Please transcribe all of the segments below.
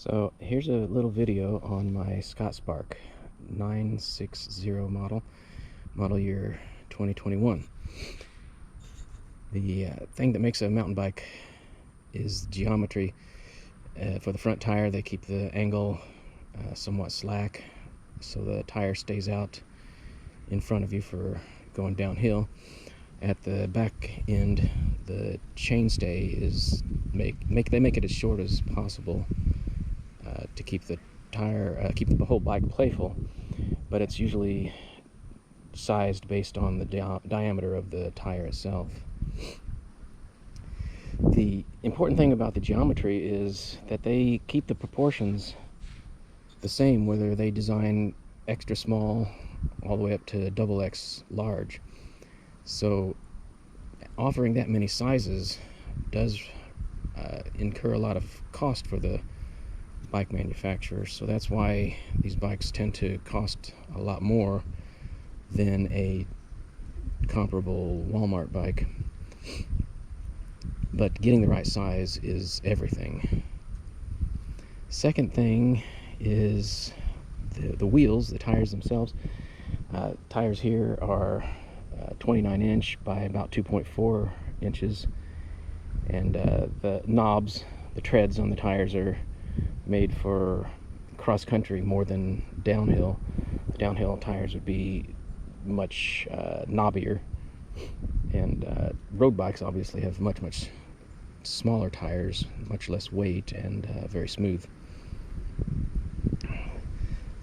So here's a little video on my Scott Spark 960 model year 2021. The thing that makes a mountain bike is geometry. For the front tire, they keep the angle somewhat slack so the tire stays out in front of you for going downhill. At the back end, the chainstay is they make it as short as possible to keep the tire, keep the whole bike playful, but it's usually sized based on the diameter of the tire itself. The important thing about the geometry is that they keep the proportions the same, whether they design extra small all the way up to XX large. So offering that many sizes does incur a lot of cost for the bike manufacturers, so that's why these bikes tend to cost a lot more than a comparable Walmart bike. But getting the right size is everything. Second thing is the wheels, the tires themselves. Tires here are 29 inch by about 2.4 inches, and the knobs, the treads on the tires are made for cross country more than downhill. The downhill tires would be much knobbier, and road bikes obviously have much smaller tires, much less weight, and very smooth.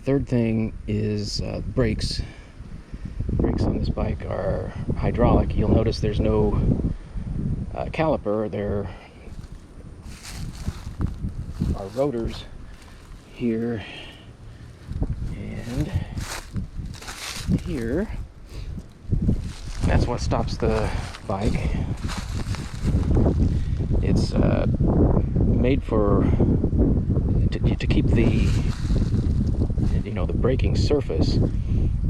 Third thing is brakes. Brakes on this bike are hydraulic. You'll notice there's no caliper. There are rotors here and here. That's what stops the bike. It's made for to keep the the braking surface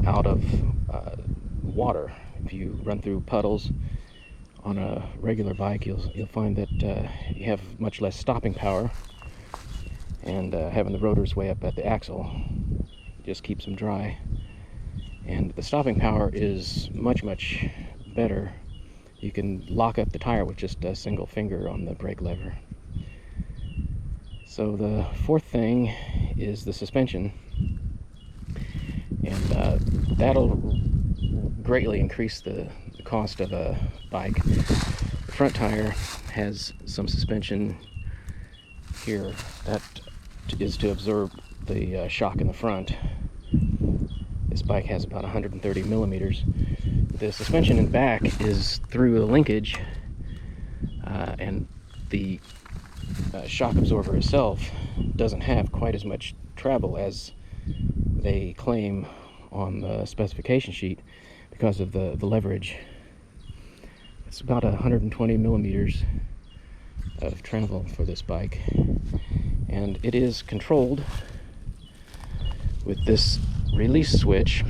out of water. If you run through puddles on a regular bike, you'll find that you have much less stopping power, and having the rotors way up at the axle just keeps them dry. And the stopping power is much better. You can lock up the tire with just a single finger on the brake lever. So the fourth thing is the suspension, and that'll greatly increase the cost of a bike. The front tire has some suspension here that is to absorb the shock in the front. This bike has about 130 millimeters. The suspension in back is through the linkage, and the shock absorber itself doesn't have quite as much travel as they claim on the specification sheet because of the leverage. It's about 120 millimeters of travel for this bike, and it is controlled with this release switch.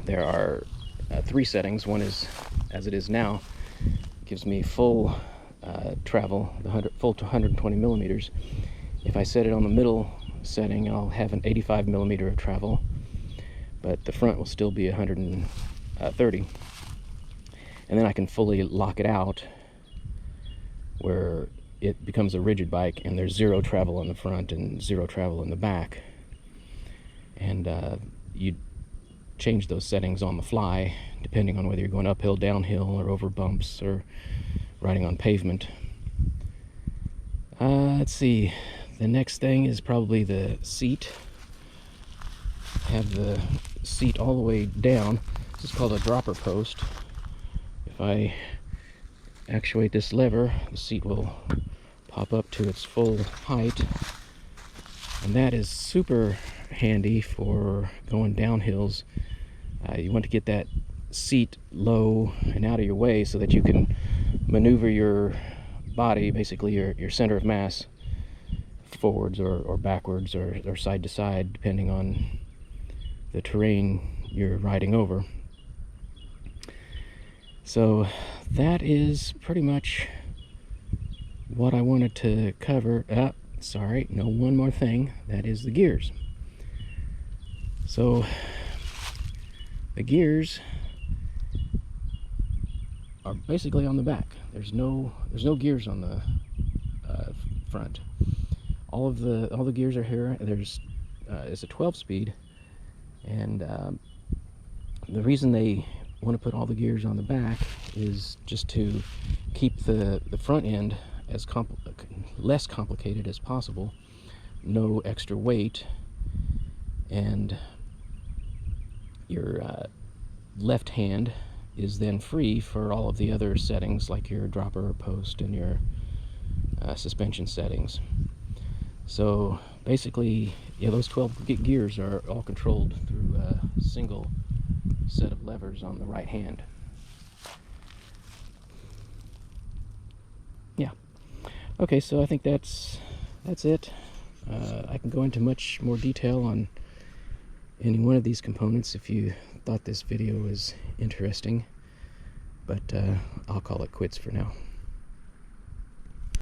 There are three settings. One is, as it is now, gives me full travel, full to 120 millimeters. If I set it on the middle setting, I'll have an 85 millimeter of travel, but the front will still be 130. And then I can fully lock it out where it becomes a rigid bike and there's zero travel on the front and zero travel in the back. And you change those settings on the fly depending on whether you're going uphill, downhill, or over bumps, or riding on pavement. Let's see, the next thing is probably the seat. Have the seat all the way down. This is called a dropper post. If I actuate this lever, the seat will pop up to its full height, and that is super handy for going down hills. You want to get that seat low and out of your way so that you can maneuver your body, basically your center of mass, forwards or backwards or side to side, depending on the terrain you're riding over. So that is pretty much what I wanted to cover. sorry, no, one more thing. That is the gears. So the gears are basically on the back. There's no gears on the front. All the gears are here. It's a 12-speed, and the reason they want to put all the gears on the back is just to keep the front end as less complicated as possible, no extra weight, and your left hand is then free for all of the other settings, like your dropper post and your suspension settings. So basically, yeah, those 12 gears are all controlled through a single set of levers on the right hand. Yeah. Okay, so I think that's it. I can go into much more detail on any one of these components if you thought this video was interesting, but I'll call it quits for now.